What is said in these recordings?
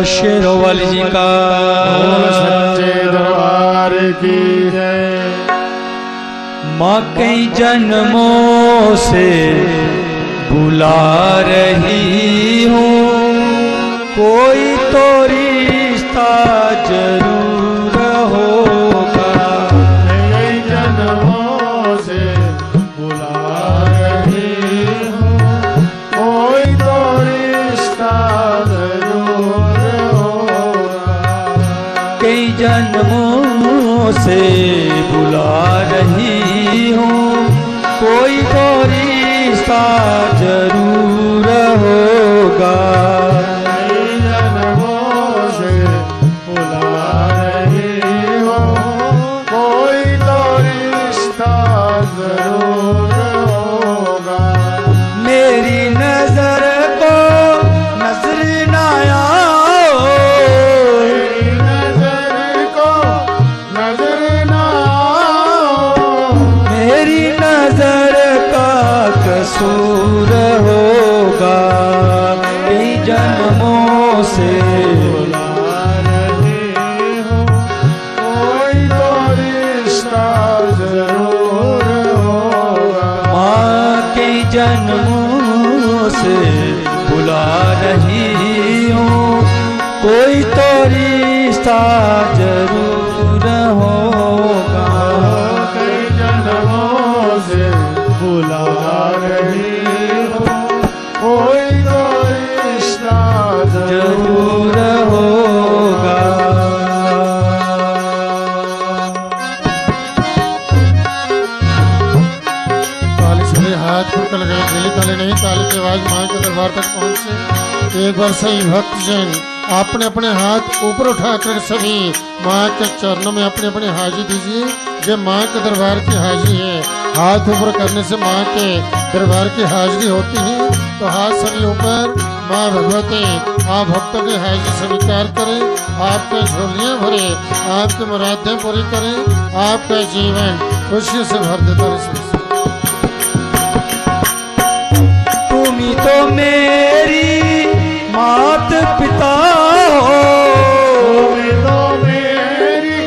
शेरों वाली जी का सच्चे दरबार की जय। माँ कई जन्मों से बुला रही हूँ, कोई तो रिश्ता जरूर होगा। कई जन्मों से बुला रही हूँ, कोई तो रिश्ता जरूर होगा। कई जन्मों से बुला रही हूँ, कोई तो रिश्ता जरूर होगा। कई जन्मों से बुला रही हूँ, कोई तो रिश्ता जरूर होगा। मेरी नजर को नजर ना आओ, मेरी नजर को नजर ना आओ। मेरी नजर का कसूर होगा। कई जन्मों से बुला रही हूँ, कोई तो रिश्ता जरूर होगा। माँ कई जन्मों से बुला रही हूँ, कोई तो रिश्ता जरूर होगा। कई जन्मों से बुला रही हूँ, कोई तो रिश्ता जरूर होगा। ताली सभी हाथ खुलकर लगाए, दिली ताली नहीं, ताली की आवाज माँ के दरबार तक पहुँचे। एक बार सही भक्तजन अपने अपने हाथ ऊपर उठाकर सभी माँ के चरणों में अपने अपने हाजिरी दीजिए। जो माँ के दरबार की हाजिरी है, हाथ ऊपर करने से माँ के दरबार की हाजिरी होती है। तो हाथ सभी ऊपर। माँ भगवती आप भक्तों की हाजिरी स्वीकार करें, आपके झोलियाँ भरे, आपकी मुरादें पूरी करें, आपका जीवन खुशियों से भर देता रहे। तुमी तो मेरी मात पिता हो, तुमी तो मेरी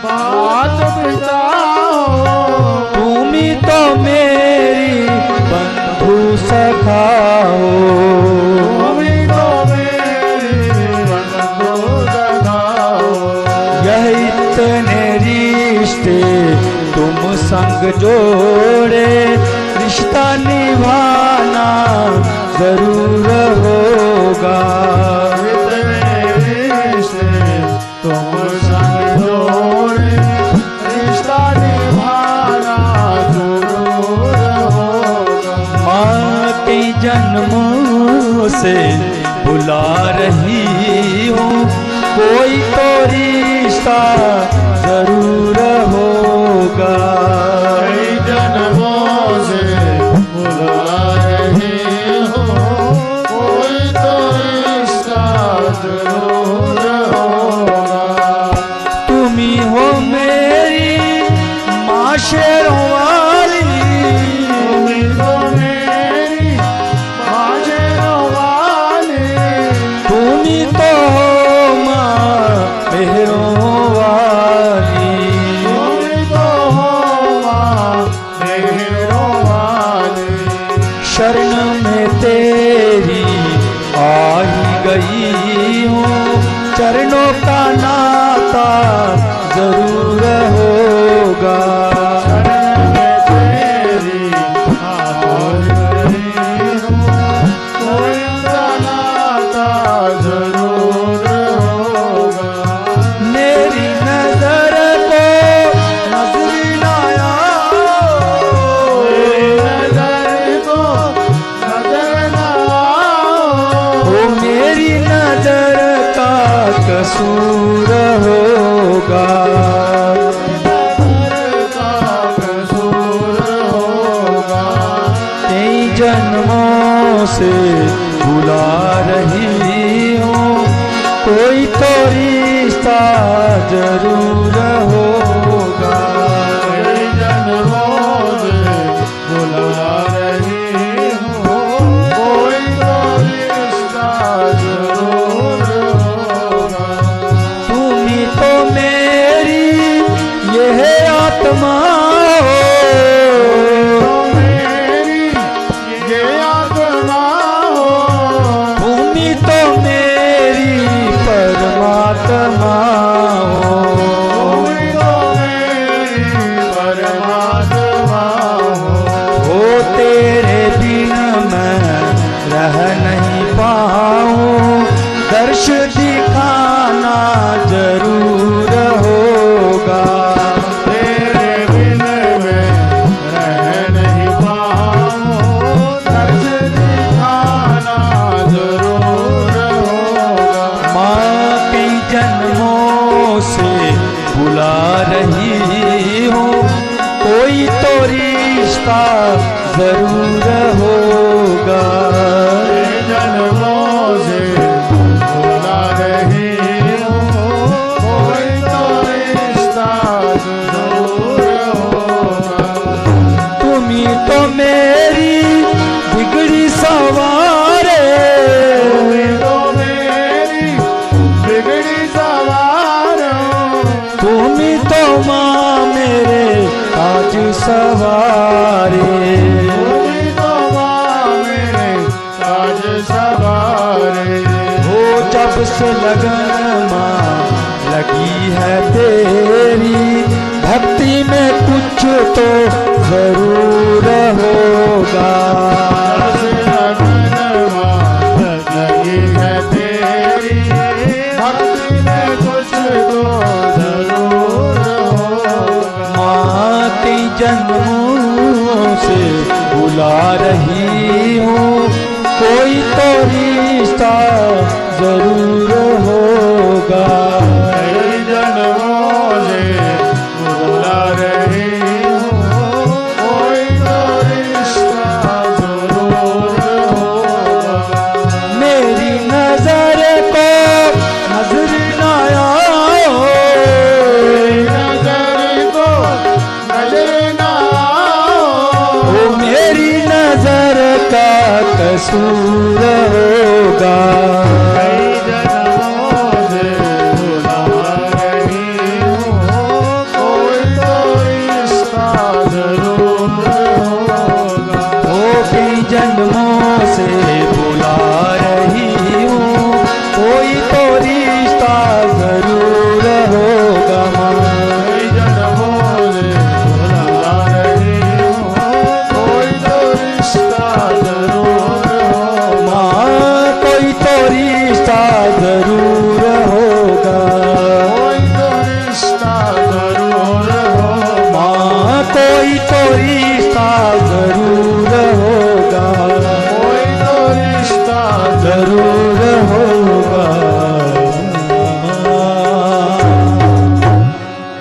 मात पिता हो। तुमी तो मेरी बंधु सखा हो। तुमी तो मेरी बंधु सखा हो। यह इतने रिश्ते तुम संग जोड़े, रिश्ता निभाना जरूर होगा। इतने रिश्ते तुम संग जोड़े, रिश्ता निभाना जरूर होगा। माँ कई जन्मों से बुला रही हूँ, कोई तो रिश्ता जरूर होगा। कई जन्मों से बुला रही हूँ, कोई तो रिश्ता जरूर होगा। तुम्ही हो मेरी माँ शेरों वाली, तुमी तो मेरी माँ शेरों वाली। तुम्ही तो हो माँ मेहरों वाली। तुमी तो हो माँ मेहरों वाली। शरण में तेरी आ ही गई हूँ, चरणों का नाता जरूर होगा। शरण में तेरी आ गई हूँ, कोई सा नाता जरूर होगा। मेरी नजर को नजर ना आओ, मेरी नजर को नजर ना आओ। वो मेरी नजर का कसूर होगा। नजर का कसूर होगा। कई जन्मों से बुला रही हूँ, कोई तो रिश्ता जरूर होगा। कई जन्मों से बुला रही हूँ, कोई तो रिश्ता पाऊं, दर्श दिखाना जरूर होगा। तेरे बिन मैं रह नहीं पाऊं, दर्श दिखाना जरूर होगा। माँ कई जन्मों से बुला रही हूँ, कोई तो रिश्ता जरूर होगा। जन्मों से बुला रही हूँ, कोई तो रिश्ता जरूर होगा। तुम ही तो मेरी बिगड़ी सवारे, तुम ही तो मेरी बिगड़ी सवार हो। तुम ही तो माँ मेरे ताज सवारे। तुम ही तो माँ मेरे ताज सवारे। हो जब से लगन माँ लगी है तेरी, भक्ति में कुछ तो जरूर होगा। लगी है तेरी, भक्ति में कुछ तो जरूर होगा। माँ कई जन्मों से बुला रही हूँ, कोई तो रिश्ता जरूर होगा। कई जन्मों से बुला रही हूँ, कोई तो रिश्ता जरूर होगा। मेरी नजर को नजर न आओ, नजर को नजर ना आओ। वो मेरी नजर का कसूर होगा। कई जन्मों से बुला रही हूँ, कोई तो रिश्ता जरूर होगा। वो कई जन्मों से बुला रही हूँ, कोई तो रिश्ता जरूर होगा। कई जन्मों से बुला रही हूँ, कोई तो रिश्ता जरूर होगा। माँ कोई तो रिश्ता जरूर होगा। कोई तो रिश्ता जरूर होगा। माँ कोई तो रिश्ता जरूर होगा। कोई तो रिश्ता जरूर होगा।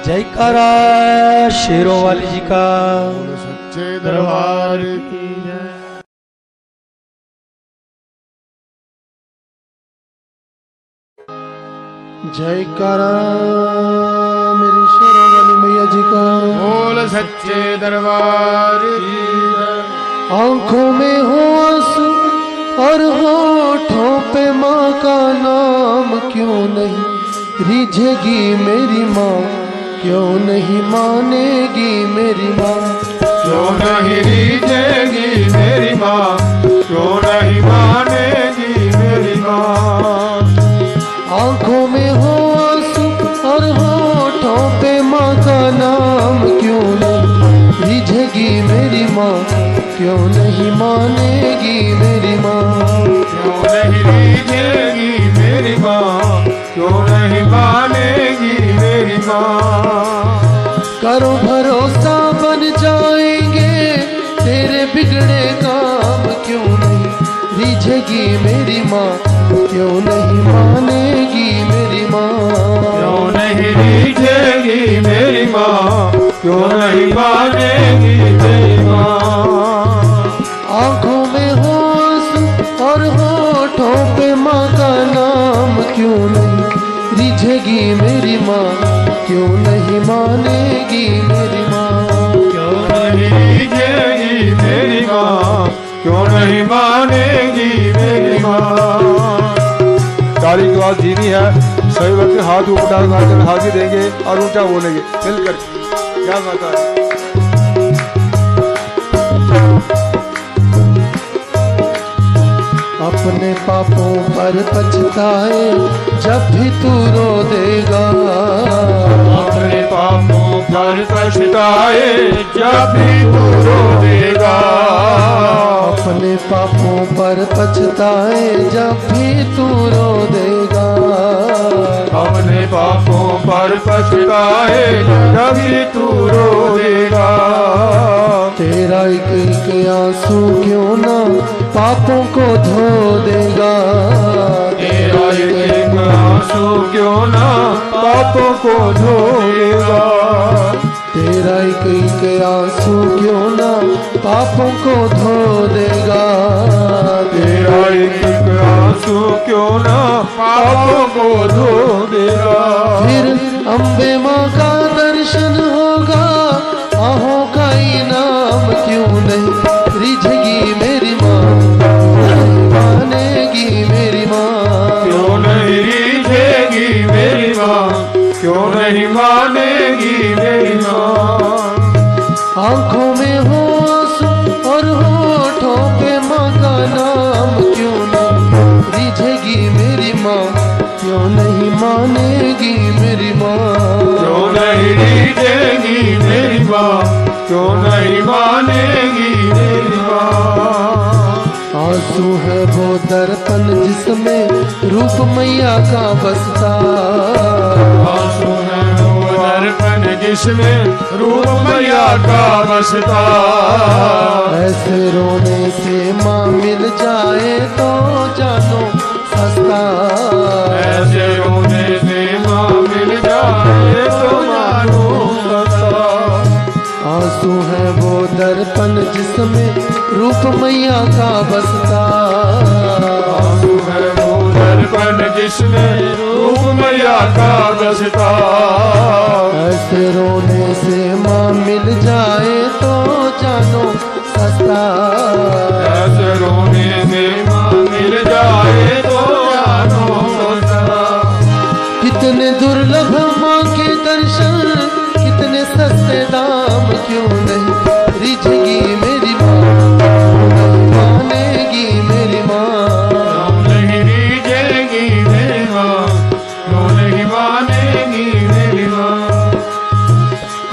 जयकारा शेरों वाली जी का। सच्चे दरबार की जय। जयकारा मेरी शेरों वाली मैया जी का। बोल सच्चे दरबार की जय। आंखों में हो आंसू और होठों पे माँ का नाम, क्यों नहीं रिझेगी मेरी माँ, क्यों नहीं मानेगी मेरी माँ। क्यों नहीं रीझेगी मेरी माँ, क्यों नहीं मानेगी मेरी माँ। आंखों में हो आंसू और होठों पे माँ का नाम, क्यों नहीं रिझेगी मेरी माँ, क्यों नहीं मानेगी मेरी माँ। क्यों नहीं रीझेगी मेरी माँ, क्यों नहीं मानेगी मेरी माँ। करो भरोसा बन जाएंगे तेरे बिगड़े काम, क्यों नहीं रिझेगी मेरी माँ, क्यों नहीं मानेगी मेरी माँ। क्यों नहीं रीझेगी मेरी माँ, क्यों नहीं मानेगी मेरी माँ। आंखों में हो आंसू और होठों पे माँ का नाम, क्यों नहीं रिझेगी मेरी माँ, क्यों नहीं मानेगी मेरी माँ। क्यों नहीं रीझेगी मेरी माँ, क्यों नहीं मानेगी मेरी माँ। ताली की आवाज धीमी है, सभी व्यक्ति हाथ ऊपर डालकर हाथी देंगे और ऊंचा बोलेंगे मिलकर। क्या माता है। अपने पापों पर पछताए जब भी तू रो देगा, अपने पापों पर पछताए जब भी तू रो देगा। अपने पापों पर पछताए जब भी तू रो देगा। अपने पापों पर पछताए जब भी तू रो देगा। तेरा एक एक आंसू क्यों ना पापों को धो देगा। तेरा एक आंसू क्यों ना पापों को धो देगा। तेरा एक आंसू क्यों ना पापों को धो देगा। तेरा एक आंसू क्यों ना पापों को धो देगा। फिर अम्बे माँ का दर्शन होगा, आहों का इनाम क्यों नहीं रिझेगी मेरी माँ, मानेगी मेरी माँ। क्यों नहीं रिझेगी मेरी माँ, क्यों नहीं मानेगी मेरी माँ। आंखों में हो आंसू और होठों पे माँ का नाम क्यों नहीं रिझेगी मेरी माँ, क्यों नहीं मानेगी मेरी माँ। क्यों नहीं रिझेगी मेरी माँ, क्यों नहीं मानेगी मेरी माँ। आंसू है वो दर्पण जिसमें रूप मैया का बसता। आंसू है वो दर्पण जिसमें रूप मैया का बसता। ऐसे रोने से माँ मिल जाए तो जानो सस्ता। ऐसे रोने से माँ मिल जाए तो मानो सस्ता। आंसू है वो दर्पण जिसमें रूप मैया का बसता। आंसू है वो दर्पण जिसमें रूप मैया का बसता। ऐसे रोने से माँ मिल जाए तो जानो सस्ता। ऐसे रोने से माँ मिल जाए तो जानो सस्ता। कितने दुर्लभ माँ के दर्शन, कितने सस्ते दाम क्यों नहीं रिझेगी मेरी माँ, नहीं मानेगी मेरी माँ। क्यों नहीं रिझेगी मेरी माँ, क्यों नहीं मानेगी मेरी माँ।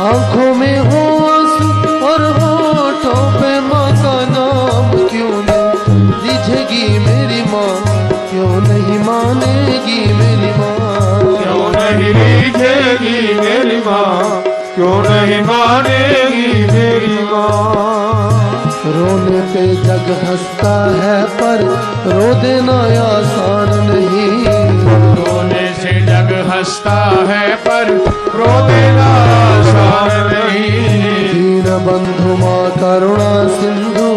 आंखों में हो आंसू और होठों पे माँ का नाम क्यों नहीं रिझेगी मेरी माँ, क्यों नहीं मानेगी मेरी माँ। क्यों नहीं रिझेगी मेरी माँ, क्यों नहीं मानेगी मेरी माँ। रोने पे जग हंसता है पर रो देना आसान नहीं। रोने से जग हंसता है पर रो देना आसान नहीं। दीन बंधु माँ करुणा सिंधु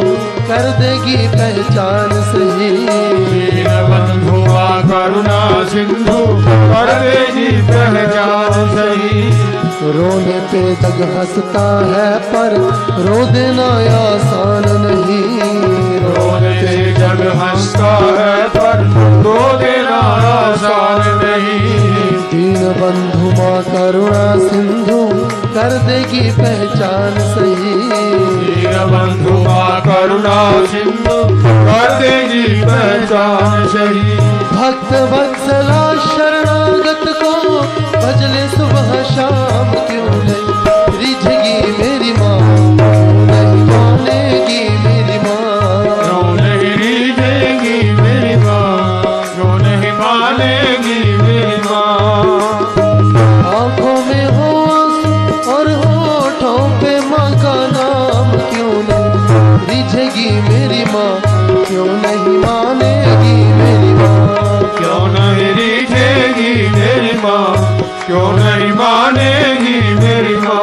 कर देगी पहचान सही। दीन बंधु माँ करुणा सिंधु कर देगी पहचान सही। रोने पे जग हंसता है पर रो देना आसान नहीं। रोने से जग हंसता है पर रो देना आसान नहीं। दीन बंधु माँ करुणा सिंधु कर देगी पहचान सही। दीन बंधु माँ करुणा सिंधु कर देगी पहचान सही। भक्त वत्सला शरणागत को भजले सुबह शाम क्यों नहीं रिझेगी मेरी माँ, नहीं मानेगी मेरी माँ। क्यों नहीं रिझेगी मेरी माँ, क्यों नहीं मानेगी मेरी माँ। आंखों में हो आंसू और होठों पे माँ का नाम क्यों नहीं रिझेगी मेरी माँ, क्यों नहीं मानेगी मेरी माँ। क्यों नहीं रिझेगी मेरी माँ, क्यों नहीं मानेगी मेरी माँ।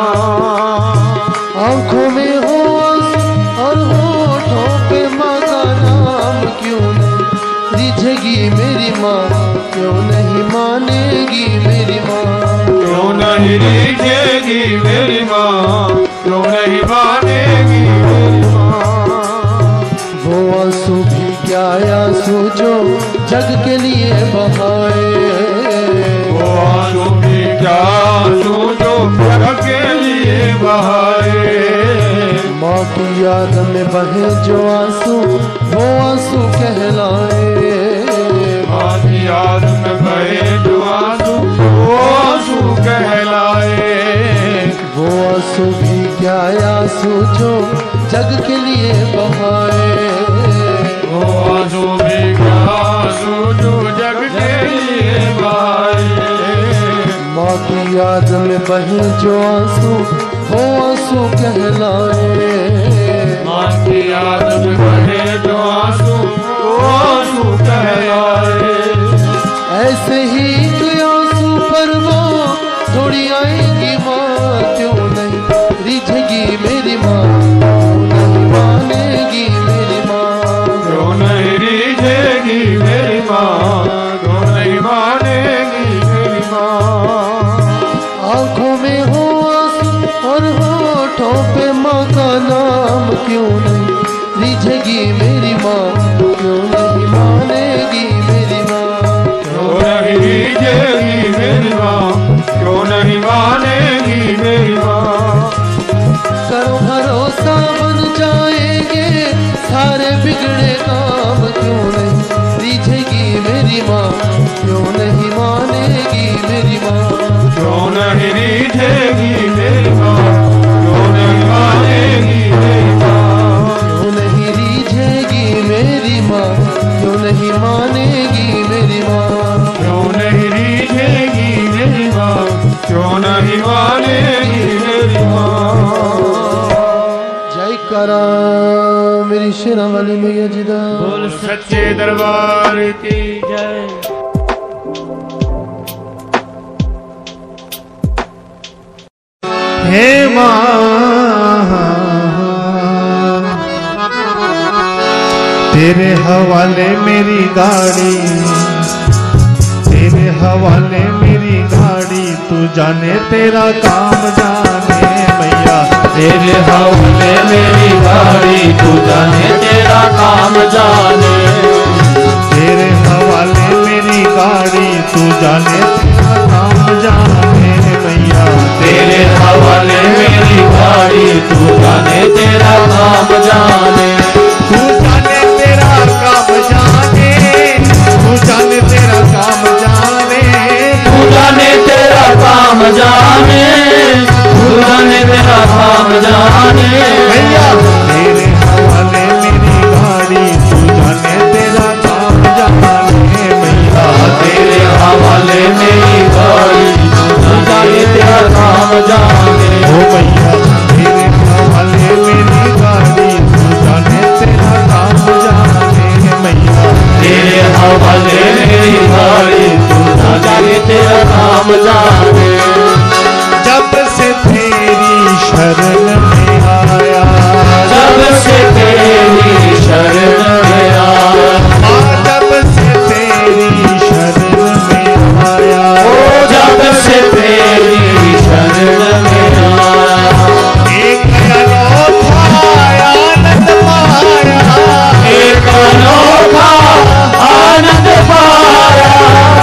आंखों में हो आंसू और होठों पे माँ का नाम क्यों नहीं रिझेगी मेरी माँ, क्यों नहीं मानेगी मेरी माँ। क्यों नहीं रिझेगी मेरी माँ, क्यों नहीं मानेगी मेरी माँ। वो आंसू भी क्या आंसू जो जग के लिए बहाए। वो आंसू भी क्या आंसू जो जग के लिए बहाए। माँ की याद में बहे जो आंसू वो आंसू कहलाए। माँ की याद में बहे जो आंसू वो आंसू कहलाए। जो जग के लिए बहाए। वो आंसू भी क्या आंसू जो जग के लिए बहाए। माँ की याद में बहे जो आंसू वो आंसू कहलाए। माँ की याद में बहे जो आंसू वो आंसू कहलाए। ऐसे ही कोई आंसू पर वो थोड़ी आएगी माँ, क्यों नहीं रिझेगी मेरी माँ, क्यों नहीं मानेगी मेरी माँ। क्यों नहीं रिझेगी मेरी माँ, क्यों नहीं मानेगी मेरी माँ। आंखों में हो आंसू और होठों पे माँ का नाम, क्यों नहीं रिझेगी मेरी माँ, क्यों नहीं मानेगी मेरी माँ। क्यों नहीं रिझेगी मेरी माँ, क्यों नहीं मानेगी मेरी माँ। करो भरोसा बन जाएंगे सारे बिगड़े काम, क्यों नहीं रिझेगी मेरी माँ, क्यों नहीं मानेगी मेरी माँ। क्यों नहीं रिझेगी मेरी माँ, क्यों नहीं मानेगी मेरी माँ। क्यों नहीं रिझेगी मेरी माँ, क्यों नहीं मानेगी मेरी माँ। क्यों नहीं रिझेगी मेरी माँ, क्यों नहीं मानेगी मेरी माँ। जय करा मेरी शेरा वाली मैया जी दा। बोल सच्चे दरबार की जय। हे माँ तेरे हवाले मेरी गाड़ी, तेरे हवाले मेरी गाड़ी, तू जाने तेरा काम जाने मैया। तेरे हवाले मेरी गाड़ी, तू जाने तेरा काम जाने। तेरे हवाले मेरी गाड़ी, तू जाने तेरा काम जाने मैया। तेरे हवाले मेरी गाड़ी, तू जाने तेरा काम जाने। तू जाने तेरा काम जाने, तू जाने तेरा काम जाने, तू जाने तेरा काम जाने, तू जाने तेरा काम जाने। भैया तेरे हवाले मेरी गाड़ी, तू जाने तेरा काम जाने मैया। तेरे हवाले मेरी गाड़ी, तू जाने तेरा काम जाने। ओ मैया तेरे हवाले मेरी गाड़ी, तू जाने तेरा काम जाने मैया। तेरे हवाले मेरी गाड़ी, तू जाने तेरा काम जाने। जब से तेरी शरण में आया, जब से तेरी शरण में आया, जब से तेरी शरण में आया, ओ जब से तेरी शरण में आया। एक अनोखा आनंद पाया, एक अनोखा आनंद पाया,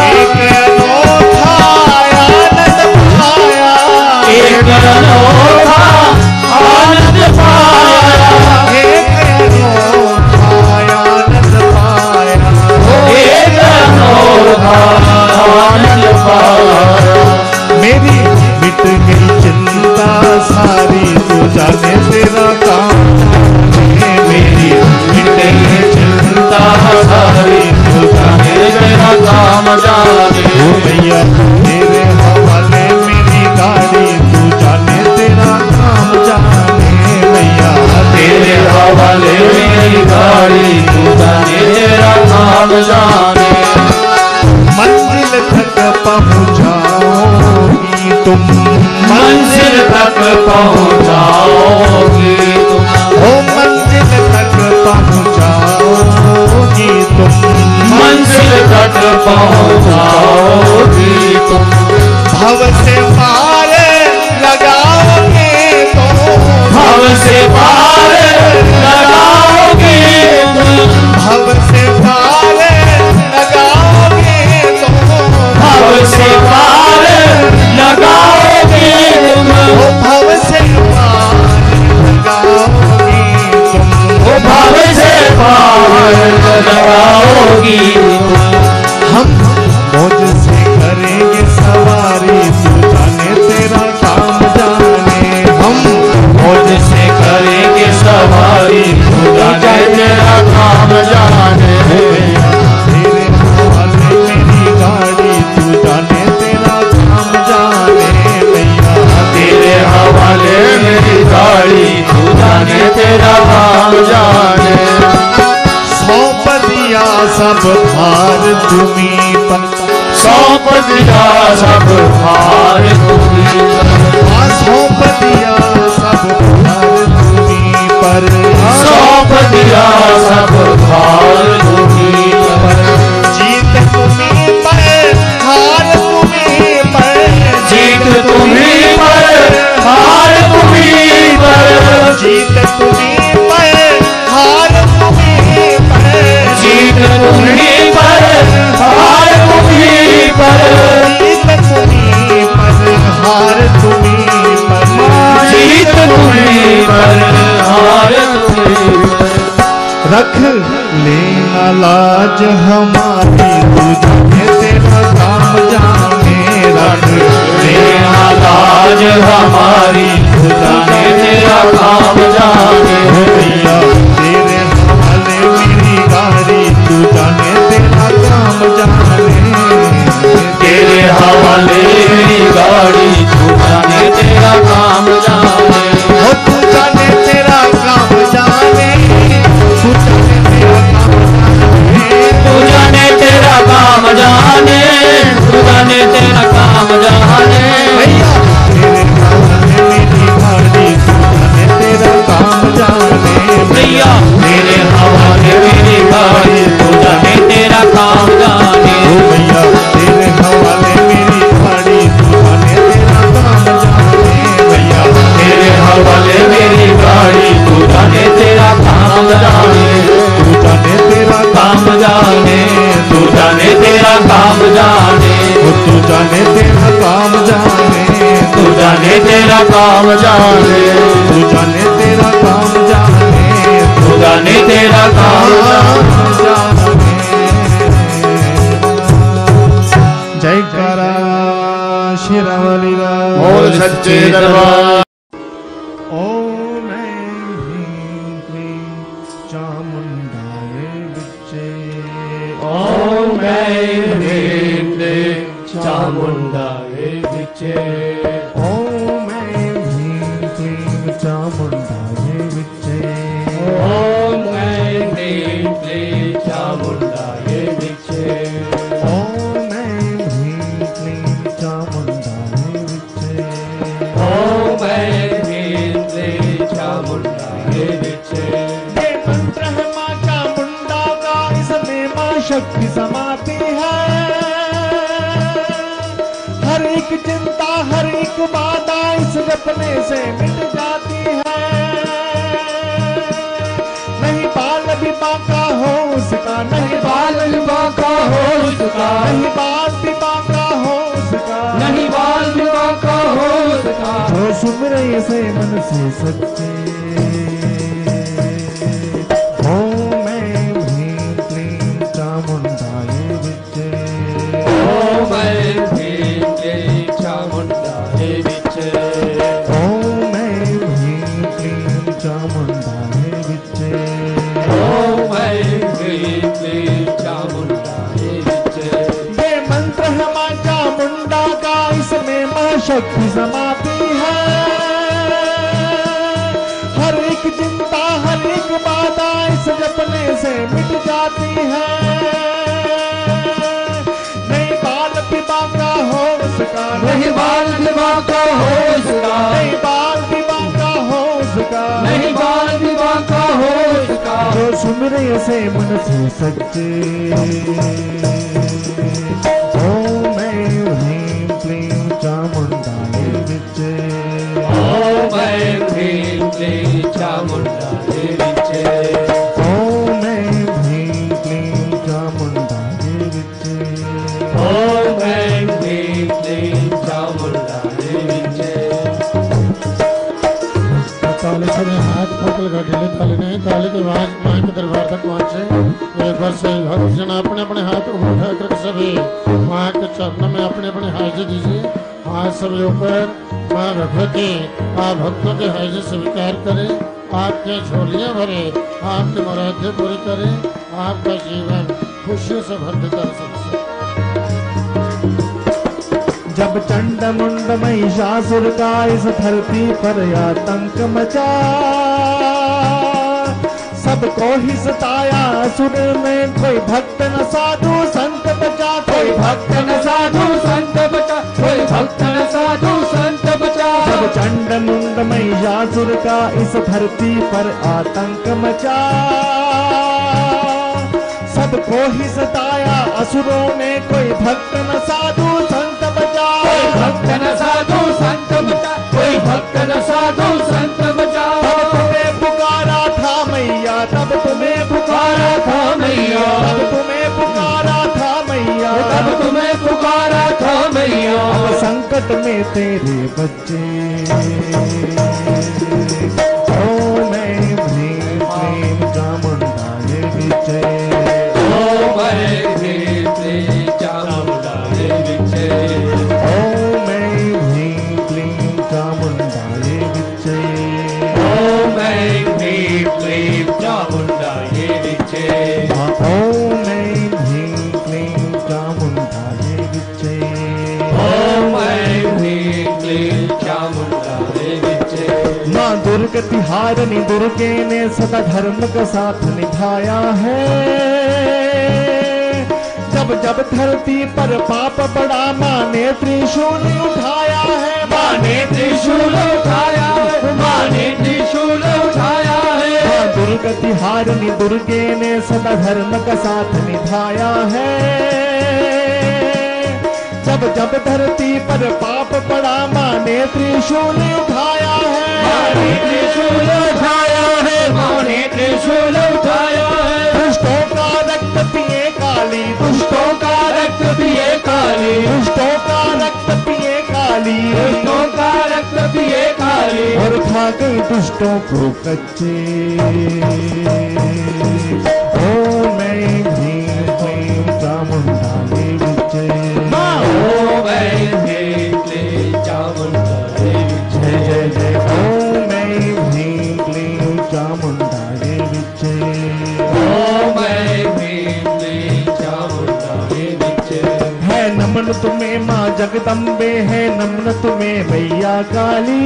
एक अनोखा आनंद पाया, एक अनोखा आनंद पाया, एक अनोखा आनंद पाया। एक अनोखा आनंद पाया। मेरी मिट गई चिंता सारी, तू जाने तेरा काम जाने। मेरी मिट गई चिंता सारी, तू जाने तेरा काम जाने। ओ मैया तेरे हवाले मेरी गाड़ी, तू जाने तेरा काम जाने मैया। तेरे हवाले मेरी गाड़ी, तू जाने तेरा काम जाने। मंजिल तक पहुँचाओगी तुम, मंजिल तक पहुँचाओगी तुम, ओ मंजिल तक पहुँचाओगी तुम, मंजिल तक पहुँचाओगी तुम। भव से पार लगाओगे तो, भव से पार लगाओगे तुम, भव से पार लगाओगे तो, भव से पार लगाओगे तुम, ओ भव से पार लगाओगे तुम, ओ भव से पार लगाओगी तुम। हम तुम्हीं पर सौंप दिया सब भार तुम्हीं पर, सौंप दिया सब भार तुम्हीं पर, सौंप दिया सब भार तुम्हीं पर, जीत तुम्हीं पर हार तुम्हीं पर, जीत तुम्हीं पर हार तुम्हीं पर, जीत तुम्हीं पर हार तुम्हीं पर, जीत तुम्हीं पर हार तुम्हीं पर, जीत तुम्हीं पर हार तुम्हीं पर, जीत तुम्हीं पर हार तुम्हीं पर। रख लेना लाज हमारी तू जाने तेरा काम जाने, रख लेना लाज हमारी तू जाने तेरा काम जाने, भैया तेरे हवाले मेरी गाड़ी तू जाने तेरा काम जाने, तेरे हवाले मेरी गाड़ी तू जाने तेरा काम जाने, हो तू जाने तेरा काम जाने, तू जाने तेरा काम जाने, तू जाने तेरा काम जाने, तू जाने तेरा काम जाने, भैया तेरे हवाले मेरी गाड़ी तू जाने तेरा काम जाने, भैया तेरे हवाले मेरी गाड़ी तू जाने तेरा काम जाने, ओ भैया तेरे हवाले मेरी गाड़ी तू जाने तेरा काम जाने, भैया तेरे हवाले मेरी गाड़ी तू जाने तेरा काम जाने, तू जाने तेरा काम जाने, तू जाने तेरा काम जाने, ओ तू जाने तेरा काम जाने, तू जाने तेरा काम जाने, तू जाने तेरा काम जाने, तू जाने तेरा काम जाने। जय करा शेरावाली बोल सच्चे दरबार। ओम ह्रीं क्लीं चामुंडाय विच्चे, ओम ह्रीं क्लीं चामुंडाय विच्चे, ओम ह्रीं क्लीं चामुंडाय विच्चे, ओम ह्रीं क्लीं चामुंडाय विच्चे, ओम ह्रीं क्लीं चामुंडाय विच्चे, ओम ह्रीं क्लीं चामुंडाय विच्चे। ये मंत्र है माँ चामुंडा का, इसमें माँ शक्ति समाती है, हर एक चिंता हर एक बाधा इस जपने से मिट जाती है, नहीं बाल भी बांका हो उसका, नहीं बाल भी बांका हो उसका, नहीं बाल भी बांका हो उसका, नहीं बाल विवाह का हो सका, जो सुमरे से मन से सच्चे, ओम ह्रीं क्लीं चामुंडाय विच्चे, ओम ह्रीं क्लीं चामुंडाय विच्चे, ओम ह्रीं क्लीं चामुंडाय विच्चे, ओम ह्रीं क्लीं चामुंडाय विच्चे। ये मंत्र है माँ चामुंडा का, इसमें माँ शक्ति समाती है, हर एक चिंता हर एक बाधा इस जपने से मिट जाती है, नहीं बाल भी बांका हो उसका, नहीं बाल विवाह का हो सका, नहीं बाल भी बांका हो उसका, नहीं बाल विवाह का हो सका, जो सुमरे से मन से सच्चे, ओम ह्रीं क्लीं चामुंडाय विच्चे, ओम ह्रीं क्लीं चामुंडाय विच्चे, ओम ह्रीं क्लीं चामुंडाय विच्चे, ओम ह्रीं क्लीं चामुंडाय विच्चे। ताले से हाथ पकड़ कर ढीले ताले नहीं, ताले की आवाज मां के दरबार तक पहुंचे। एक बार से भक्तजन अपने अपने हाथ ऊपर उठा कर सभी मां के चरणों में अपने अपने हाजिर दीजिए। हाथ सभी ऊपर मां भगवती आप भक्तों के हाजिर स्वीकार करें, आपके झोलियां भरे, आपकी मुरादें पूरी करें, आपका जीवन खुशियों से भर कर सकते। जब चंड मुंड महिषासुर का इस धरती पर आतंक मचा, सबको ही सताया असुर में, कोई भक्त न साधु संत भक्त न साधु संत बचा, कोई भक्त न साधु संत बचा। जब चंड मुंड महिषासुर का इस धरती पर आतंक मचा, सबको ही सताया असुरों ने, कोई भक्त न साधु संत बचा। कोई भक्त न साधु संत बचा, कोई भक्त न साधु संत बचा। तब तुम्हें पुकारा था मैया, तब तुम्हें पुकारा था मैया, तब तुम्हें पुकारा था मैया, तब तुम्हें पुकारा था मैया। अब संकट में तेरे बच्चे, ओ मैं भीम प्रेम चामुंडा ये विजय, ओ मैं भीम प्रेम चामुंडा ये विजय, ओ मैं भीम प्रेम चामुंडा ये विजय, ओ मैं भीम प्रेम चामुंडा ये विजय, ओ मैं भीम प्रेम चामुंडा ये विजय, ओ मैं भीम प्रेम चामुंडा ये विजय। माँ दुर्गति हारनी दुर्गे ने सदा धर्म का साथ निभाया है, जब जब धरती पर पाप पड़ा माँ ने त्रिशूल उठाया है, माँ ने त्रिशूल उठाया है, माँ ने त्रिशूल उठाया है। माँ दुर्गति हारनी दुर्गे ने सदा धर्म का साथ निभाया है, जब जब धरती पर पाप पड़ा माँ ने त्रिशूल उठाया है, माँ ने त्रिशूल उठाया है, माँ ने त्रिशूल उठाया है। दुष्टों का रक्त पिए काली, दुष्टों का रक्त पिए काली, दुष्टों का रक्त पिए काली, दुष्टों का रक्त पिए काली, और खा गई दुष्टों को कच्चे। ओ मैं भीम प्रेम चामुंडा ये विजय, ओ मैं भीम प्रेम चामुंडा ये विजय, जय जय ओ मैं भीम प्रेम चामुंडा ये विजय, ओ मैं भीम प्रेम चामुंडा ये विजय। है नमन तुम्हें माँ जगदम्बे, है नमन तुम्हें मैया काली,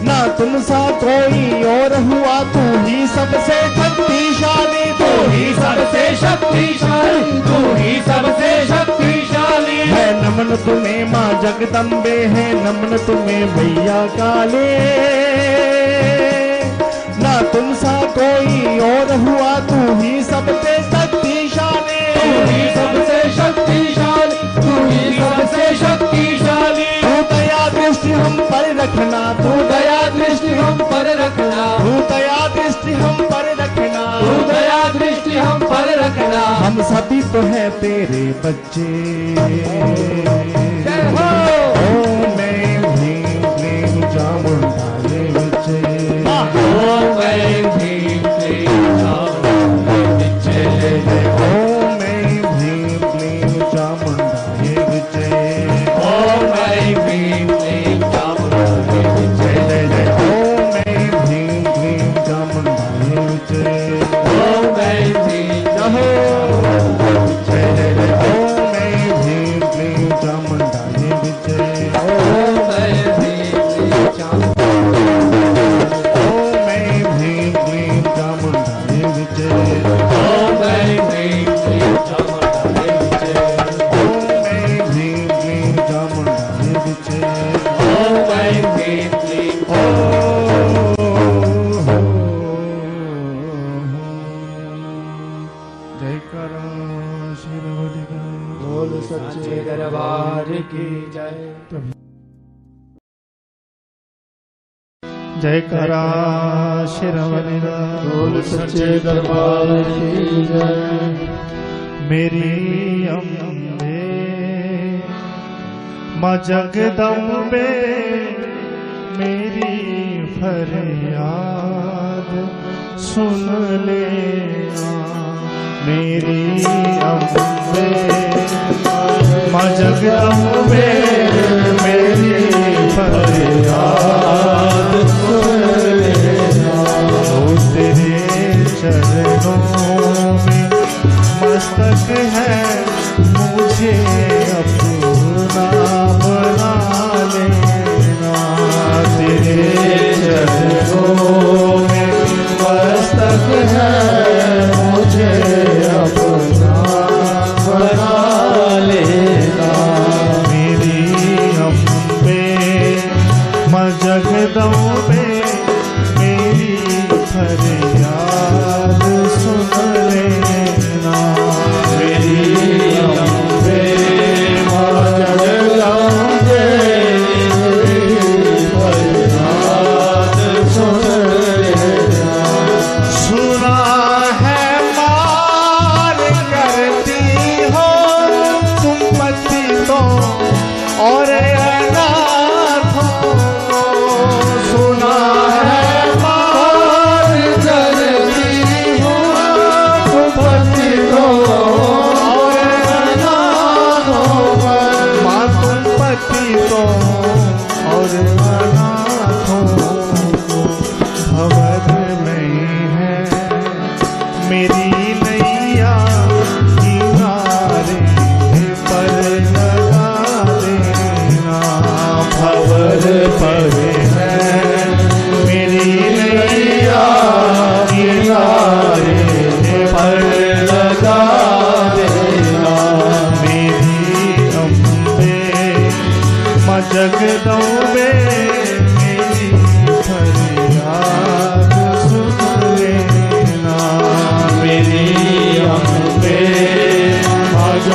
ना तुम सा कोई और हुआ, तू ही सबसे शक्तिशाली, तू ही सबसे शक्तिशाली, तू ही सबसे शक्तिशाली। है नमन तुम्हें माँ जगदम्बे, है नमन तुम्हें मैया काले, ना तुम सा कोई और हुआ, तू ही सबसे शक्तिशाली, तू ही सबसे शक्तिशाली, तू ही सबसे शक्तिशाली। तू दया दृष्टि हम पर रखना, तू दया दृष्टि हम पर रखना, तू दया दृष्टि हम पर रखना, तू दया दृष्टि हम पर रखना। हम सभी तो है तेरे बच्चे। जय हो। ओ मैं भीम प्रेम चामुंडा ये विजय, ओ मैं भीम प्रेम चामुंडा ये विजय, ओ मैं भीम प्रेम चामुंडा ये विजय, ओ मैं भीम प्रेम चामुंडा ये विजय, जय जय ओ मैं भीम प्रेम चामुंडा ये विजय, ओ मैं भीम जहो जय जय जय ओ मैं भीम प्रेम चामुंडा ये विजय, ओ मैं भीम प्रेम चामुंडा ओ मैं भीम प्रेम चामुंडा ये विजय, ओ मैं भीम प्रेम चामुंडा ये विजय, ओ मैं भीम प्रेम चामुंडा ये विजय, ओ मैं भीम प्रेम ओ जय करो शिरवली बोल सच्चे दरबार की जय। जय करा शिरवली बोल सच्चे दरबार की जय। मेरी अम्बे माँ जगदम्बे, मेरी फरियाद सुन लेना, मेरी अम्बे माँ जगदम्बे, मेरी फरियाद सुन लेना। ओ तेरे चरणों में मस्तक है, मुझे अपना बना लेना, तेरे चरणों में मस्तक है, मुझे अपना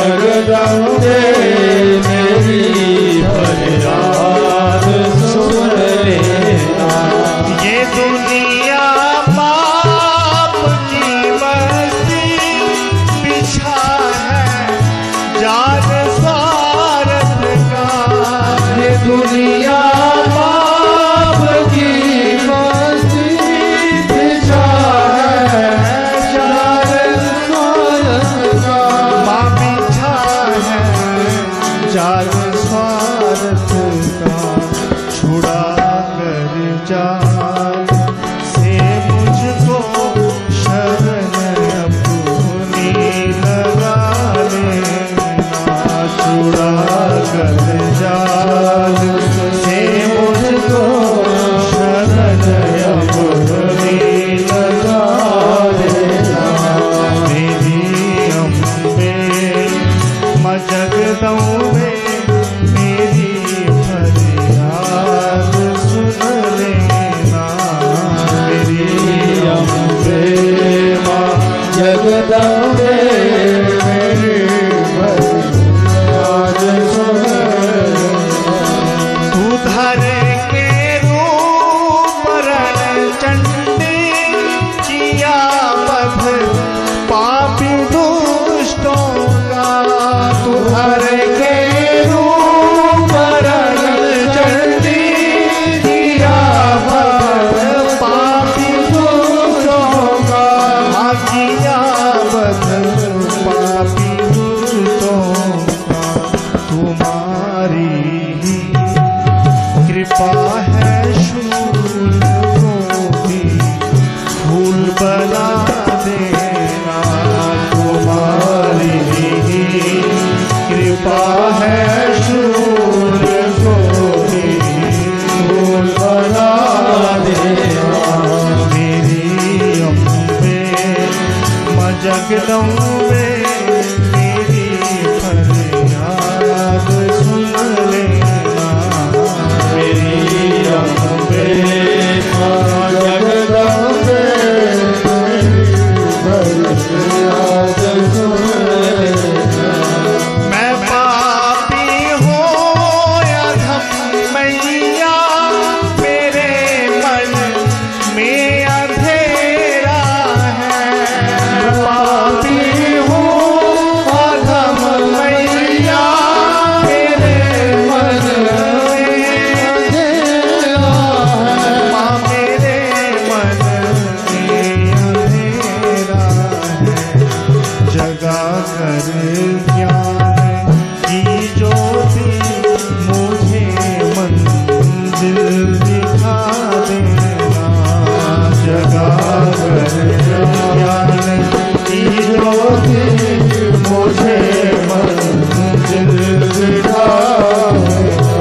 जगदम्बे मेरी फरियाद सुन लेना। ये दुनिया पाप की बस्ती बिछा है जाल स्वार्थ का। ये दुनिया पाप की बस्ती बिछा है जाल स्वार्थ का। माँ बिछा है जाल स्वार्थ का। छुड़ा कर जाल से मुझको शरण अपनी लगा लेना। छुड़ा कर जाल से मुझको शरण अपनी लगा लेना। मेरी अम्बे माँ जगदम्बे मेरी फरियाद सुन लेना। मेरी अम्बे माँ जगदम्बे मेरी फरियाद सुन लेना। तू धर के रूप रण चंडी किया बध पापी दुष्टों का। तू धर के रूप रण चंडी किया बध पापी दुष्टों का। हाँ, किया बध पापी दुष्टों का। तुम्हारी ही कृपा है शूल को भी फूल बना देना। तुम्हारी ही कृपा है शूल को भी फूल बना देना। मेरी अम्बे माँ जगदम्बे मेरी फरियाद सुन लेना। मेरी अम्बे माँ जगदम्बे मेरी फरियाद सुन लेना। मैं पापी हूँ या धम मैया मेरे मन में अंधेरा है। पापी हूँ अधम मैया मेरे मन में अंधेरा है। माँ मेरे मन में अंधेरा है। जगा कर ज्ञान की ज्योति मुझे मंजिल दिखा देना। जगा कर ज्ञान की ज्योति मुझे मंजिल दिखा देना।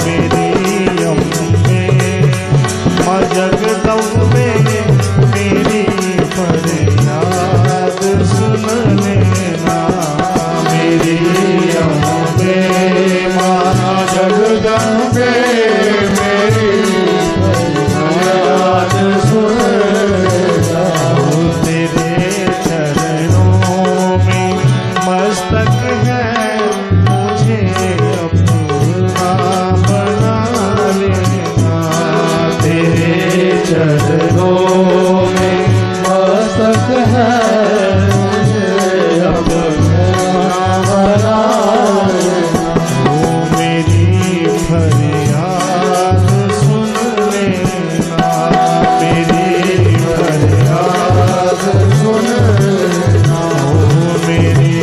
मेरी अम्बे माँ जगदम्बे मेरी फरियाद सुन लेना। मेरी अम्बे माँ जगदम्बे मेरी फरियाद सुन लेना। तेरे चरणों में मस्तक है मुझे अपना बना लेना। तेरे चरणों में मस्तक है मुझे अपना बना लेना। वो मेरी फरियाद सुन लेना। मेरी फरियाद सुन लेना। वो मेरी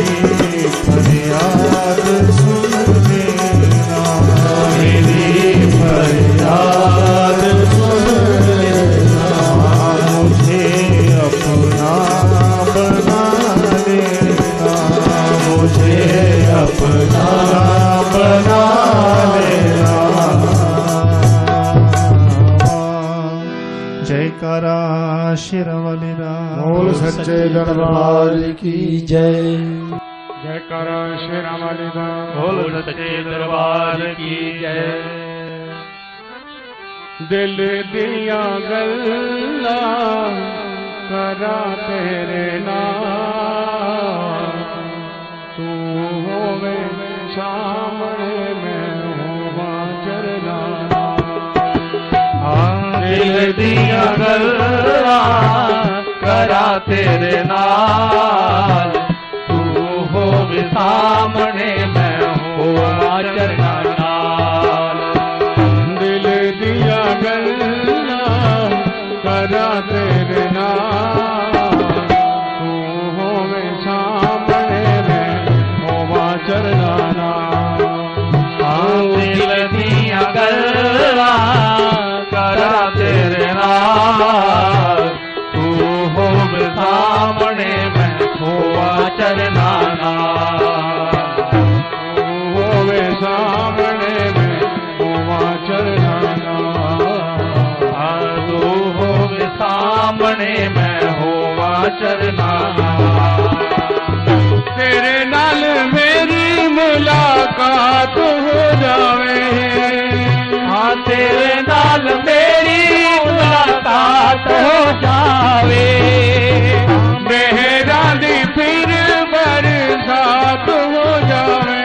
फरियाद सुन लेना। मेरी फरियाद सुन लेना। मुझे अपना बना लेना। मुझे अपना बना लेना। जयकारा शिरवली राम। बोल सच्चे दरबार की जय। जयकारा श्री राम वाली दा। बोल सच्चे दरबार की जय। दिल दिया गल्ला करा तेरे नाम तू गल्ला करा तेरे नाल, तू होवे सामने मैं होवा चरना नाल। दिल दिया गल्ला करा तेरे नाल, तू होवे सामने मैं होवा चरना नाल। दिल दिया गल्ला करा तेरे नाल, तू होवे सामने मैं होवा चरना नाल। तू होवे सामने में होवा चरना नाल। तू होवे सामने मैं होवा चरना नाल। तेरे नाल मेरी मुलाकात हो जावे, हाँ तेरे नाल मेरी मुलाकात हो जावे। मेहरा दी फिर बरसात हो जावे,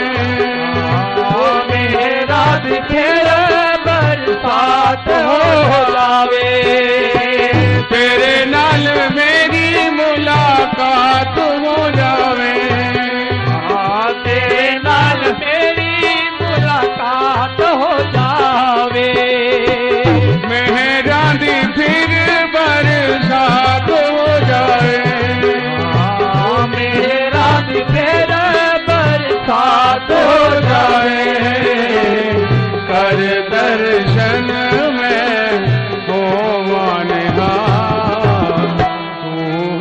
मेरा दी फिर बरसात हो जावे। तेरे नाल मेरी मुलाकात हो जावे, तेरे नाल मेरी मुलाकात हो जावे। मेहरा दी फिर बरसात हो जावे, मेरा दी फिर बरसात हो जावे। कर दर्शन में होवा निहाल, तू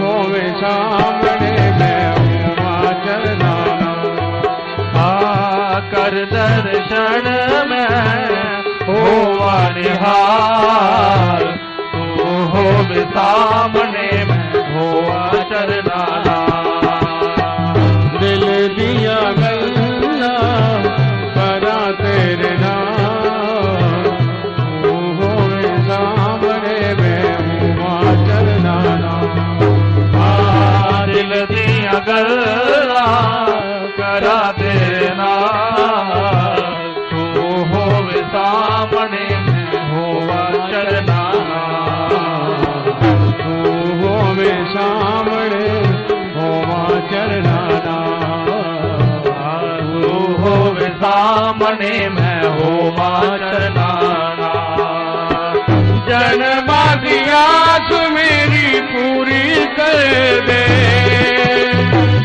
होवे सामने मैं होवा चरना नाल। कर दर्शन में होवा निहाल, तू होवे सामने में होवा चरना नाल। दिल दिया गल्ला करा तेरे नाल, तू होवे सामने में होवा चरना नाल। दिल दिया गल्ला करा तेरे नाल, तू होवे सामने में होवा चरना नाल। तू होवे सामने होवा चरना नाल। तू होवे सामने मैं होवा चरना नाल। जन्मा दी आस मेरी पूरी कर दे,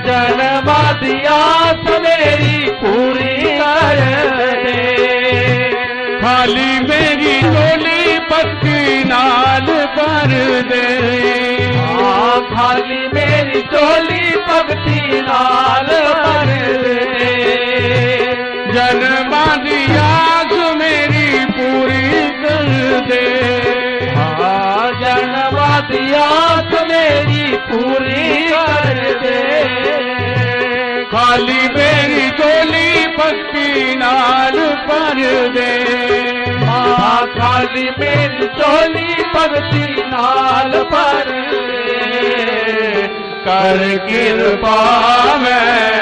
जन्मा दी आस मेरी पूरी कर दे। खाली मेरी झोली पत्ती नाल भर दे, खाली मेरी झोली पगती नाल भर दे। जन्मा दी आस मेरी पूरी कर दे, जन्मा दी आस मेरी पूरी कर दे। खाली मेरी झोली पत्ती नाल भर दे, खाली मेरी झोली पगती नाल भर दे। कर कृपा मैं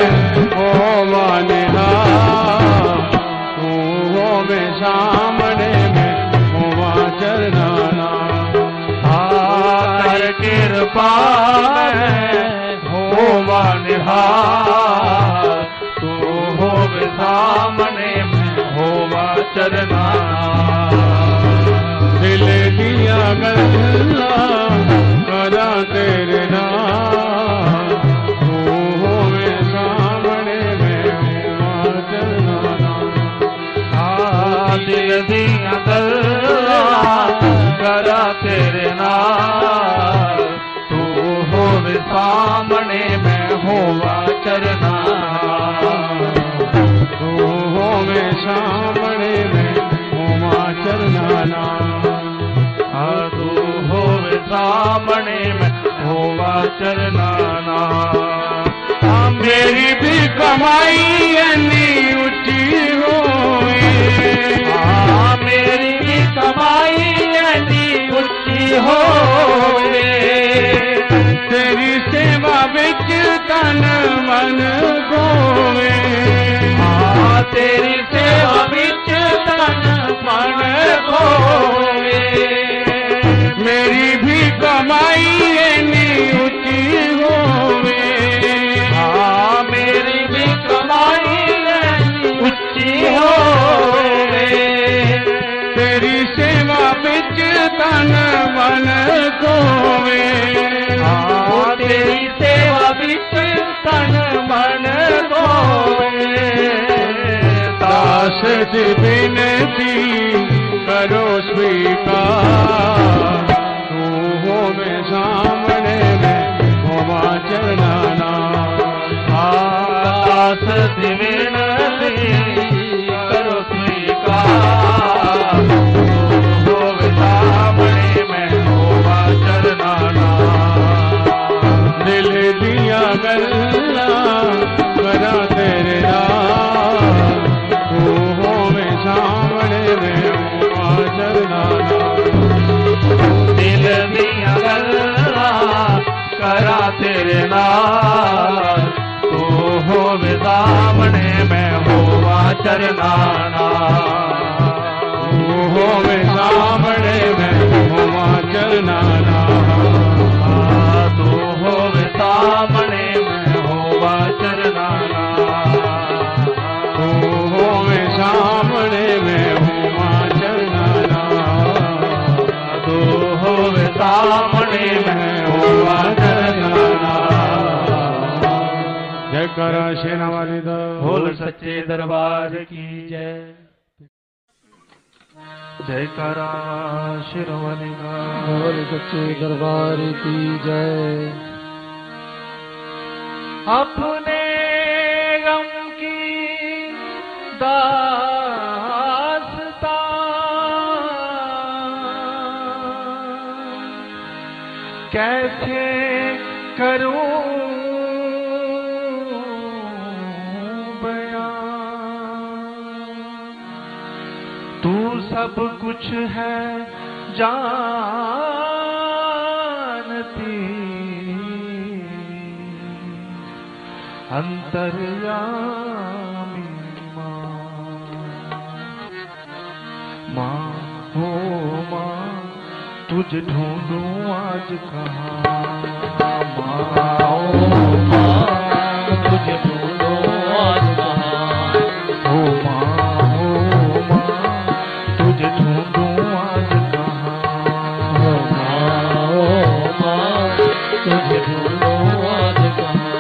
होवा निहाल, तू होवे सामने में होवा चरना नाल। कर कृपा होवा निहाल, तू होवे सामने में होवा चरना नाल। दिल दिया गल्ला करा तेरे नाल, तू होवे सामने में होवा चरना नाल। दिल दिया गल्ला करा तेरे नाल, तू होवे सामने में होवा चरना नाल। तू होवे सामने में होवा चरना नाल। तू होवे सामने में होवा चरना नाल। मेरी भी कमाई इतनी ऊंची होवे, मेरी भी कमाई इतनी ऊंची होवे। तेरी सेवा विच तन मन खोवे, तेरी सेवा विच तन मन खोवे। मेरी भी मन कोवे तेरी सेवा बिच तन मन कोवे दास जी बिनती करो स्वीकार तू हो में सामने में होवा चरना दास जी बिनती करो स्वीकार तू हो सामने में होवा चरना दिल दिया गल्ला करा तेरे नाम तू हो में सामने में होवा चरना दिल दिया गल्ला करा तेरे नाल तू हो सामने में होवा चरनाना तू हो में सामने में होवा चरना तू हो सामने में होवा चरनाना तू हो में सामने में होवा चरना तू हो सामने में होवा चरनाना जय करा सेना वाली दा बोल सच्चे दरबार की जय जय करा शिरोमणि का बोल सच्चे दरबार की जय। अपने गम की दास्तां कैसे करूं तू सब कुछ है जानती अंतर्यामी माँ हो माँ तुझ ढूंढूं आज कहाँ माँ हो माँ तुझ ढूंढूं आज कहाँ हो माँ तुझे ढूंढूं आज कहाँ हो माँ तुझे ढूंढूं आज कहाँ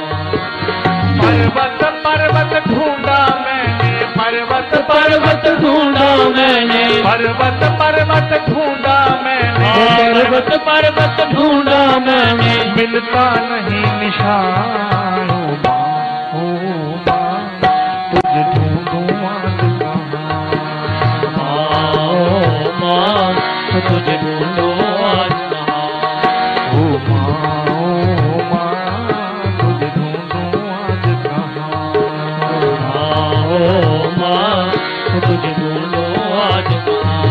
पर्वत पर्वत ढूंढा मैंने पर्वत पर्वत ढूंढा मैंने पर्वत पर्वत ढूंढा मैंने पर्वत पर्वत ढूंढा मैंने मिलता नहीं निशान हो माँ तुझे ढूंढूं आज कहाँ तुझे ढूंढो आज कहाँ ओ माँ तुझे ढूंढो आज कहाँ ओ माँ तुझे ढूंढो आज कहाँ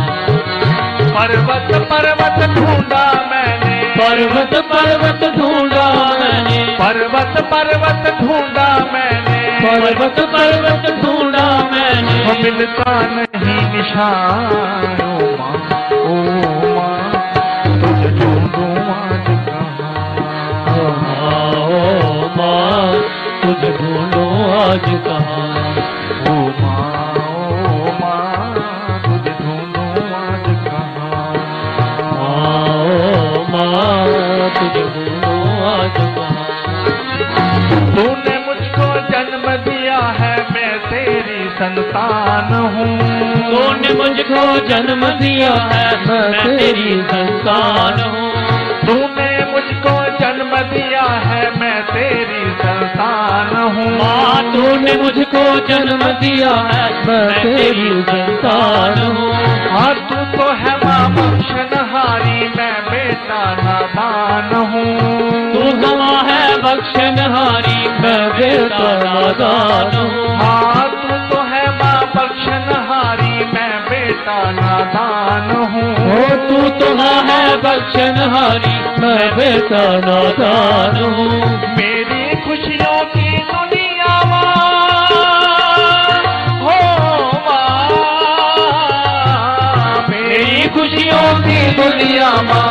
पर्वत पर्वत ढूंढा मैंने पर्वत पर्वत ढूंढा मैंने पर्वत पर्वत ढूंढा मैंने पर्वत पर्वत ढूंढा मैंने मिलता नहीं निशान ओ माँ तुझे ढूंढूं आज कहाँ ओ माँ तुझे ढूंढूं आज कहाँ ओ माँ तुझे ढूंढूं आज कहाँ ओ माँ तुझे ढूंढूं आज कहाँ तूने मुझको जन्म दिया है मैं तेरी संतान हूँ तूने मुझको जन्म दिया है मैं तेरी संतान हूँ तूने मुझको जन्म दिया है मैं तेरी संतान हूँ माँ तूने मुझको जन्म दिया है मैं तेरी संतान हूँ हाँ तू तो है माँ बख्शनहारी मैं बेटा नादान हूँ तू गवा है बख्शनहारी मैं बेटा नादान हूँ हाँ तू तो है माँ बख्शनहारी मैं बेटा नादान हूँ तू तो है बख्शनहारी मैं बेटा नादान हूँ मेरी खुशियों की दुनिया माँ हो माँ मेरी खुशियों की दुनिया माँ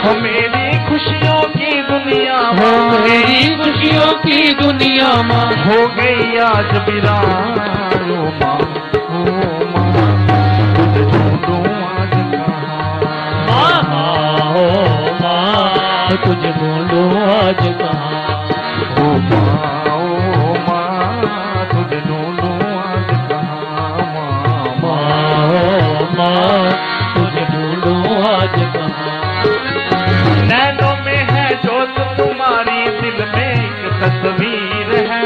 हो मेरी खुशियों की दुनिया हो मेरी खुशियों की दुनिया माँ हो गई आज वीरान ओ माँ तुझे ढूंढूं आज कहाँ आज कहाँ। ओ माँ तुझे ढूंढूं आज कहाँ। माँ तुझे ढूंढूं आज कहाँ। नैनों में है जोत तुम्हारी, दिल में एक तस्वीर है।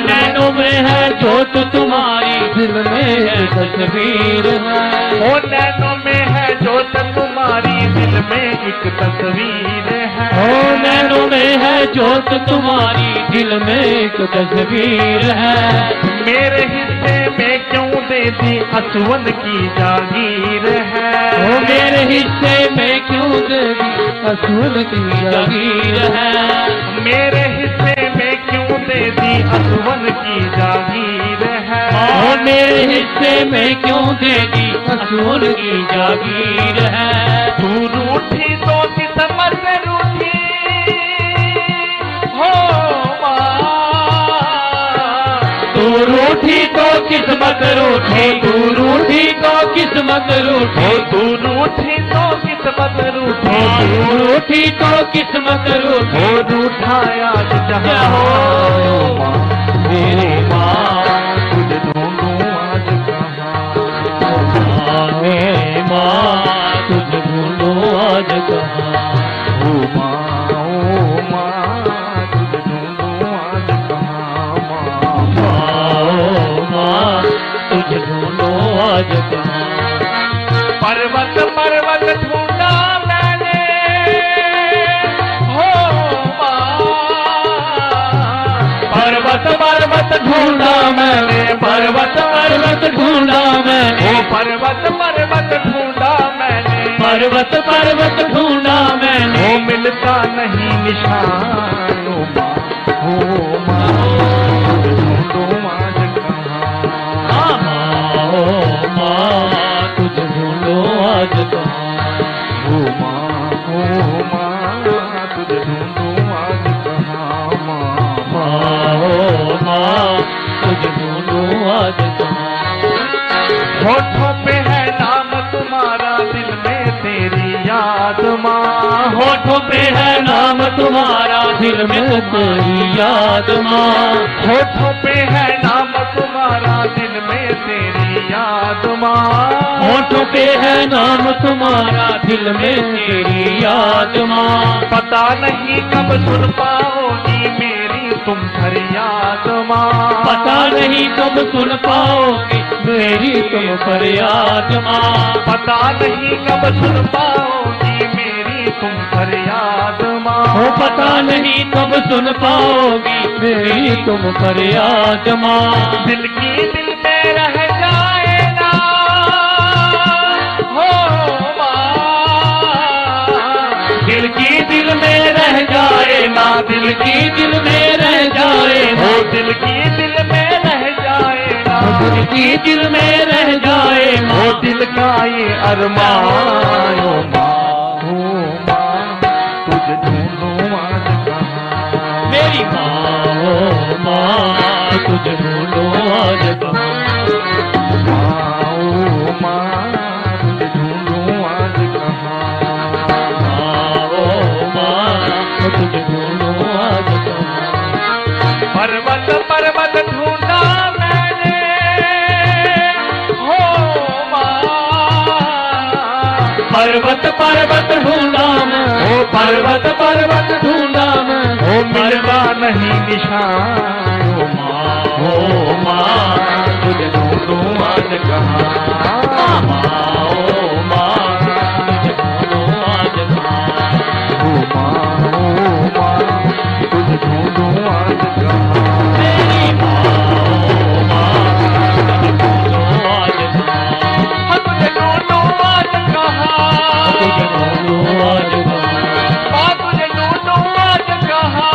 नैनों में है जोत तुम्हारी, दिल में एक तस्वीर है। ओ नैनों में है जोत तुम्हारी, दिल में एक तस्वीर है। ओ नैनों में है जोत तुम्हारी, दिल में एक तस्वीर है। मेरे हिस्से में क्यों दे दी असवन की जागीर है। ओ मेरे हिस्से में क्यों दे दी असवन की जागीर है। मेरे हिस्से में क्यों दे दी असवन की जागीर है। ओ मेरे हिस्से में क्यों दे दी असवन की जागीर है। तू रूठी तो किस्मत रूठी हो माँ। तू रूठी तो किस्मत रूठी, तू रूठी तो किस्मत रूठी, तू रूठी तो किस्मत रूठी, तू रूठी तो किस्मत रूठी। हो रूठाया क्या हो मेरी माँ, तुझे ढूंढूं आज कहाँ। मेरी माँ तुझे ढूंढूं आज कहाँ। ओ माँ तुझे ढूंढूं आज कहाँ। माँ तुझे ढूंढूं आज कहाँ। पर्वत पर्वत ढूंढा मैंने हो माँ। पर्वत पर्वत ढूंढा मैंने, पर्वत पर्वत ढूंढा मैंने, ओ पर्वत पर्वत ढूंढा मैंने। पर्वत पर्वत ढूंढा मैंने। वो मिलता नहीं निशान। ओ माँ ढूंढूं आज कहाँ। माँ तुझे ढूंढूं आज कहाँ। ओ माँ तुझे ढूंढूं आज कहाँ। माँ तुझे ढूंढूं आज कहाँ। होठों पे है नाम तुम्हारा, दिल में तेरी याद माँ। होठों पे है नाम तुम्हारा, दिल में तेरी याद माँ। होठों पे है नाम तुम्हारा, दिल में तेरी याद माँ। होठों पे है नाम तुम्हारा, दिल में तेरी याद माँ। पता नहीं कब सुन पाओगी मेरी तुम फरियाद माँ। पता नहीं कब सुन पाओगी मेरी तुम फरियाद माँ। पता नहीं कब सुन पाओगी मेरी तुम फरियाद माँ। हो पता नहीं कब सुन पाओगी मेरी तुम फरियाद माँ। दिल की दिल में रह जाए ना हो माँ। दिल की दिल में रह जाए ना, दिल की दिल में रह जाए ना, हो दिल की दिल में रह जाए ना। दिल की दिल में रह जाए ना। हो दिल का ये अरमान। ओ माँ तुझे ढूंढूं आज कहाँ। मेरी माँ ओ माँ तुझे ढूंढूं आज कहाँ। माँ तुझे ढूंढूं आज कहाँ। ओ माँ तुझे ढूंढूं आज कहाँ। पर्वत पर्वत ढूंढा मैंने हो माँ। पर्वत पर्वत ढूंढा मैं, ओ पर्वत पर्वत ढूंढा मैं। ओ मिलता नहीं निशान। ओ माँ तुझे ढूंढूं आज कहाँ। माँ ओ माँ तुझे ढूंढूं आज कहाँ। ओ माँ तुझे ढूंढूं आज कहाँ। मेरी माँ ओ माँ तुझे ढूंढूं आज कहाँ। तुझे ढूंढूं आज कहाँ। तुझे ढूंढूं आज कहाँ। माँ तुझे ढूंढूं आज कहाँ।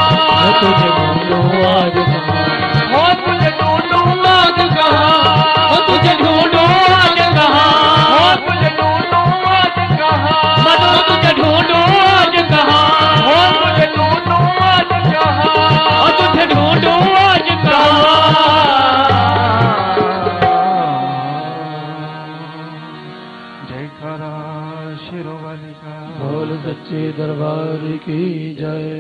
तुझे ढूंढूं आज कहाँ। हो तुझे ढूंढूं आज कहाँ। ओ तुझे ढूंढूं आज कहाँ। हो तुझे ढूंढूं आज कहाँ। मधु तुझे ढूंढूं आज कहाँ। हो तुझे ढूंढूं आज कहाँ। ओ तुझे ढूंढूं आज कहाँ। जयकारा शिरोवाली का। बोल सच्चे दरबार की जय।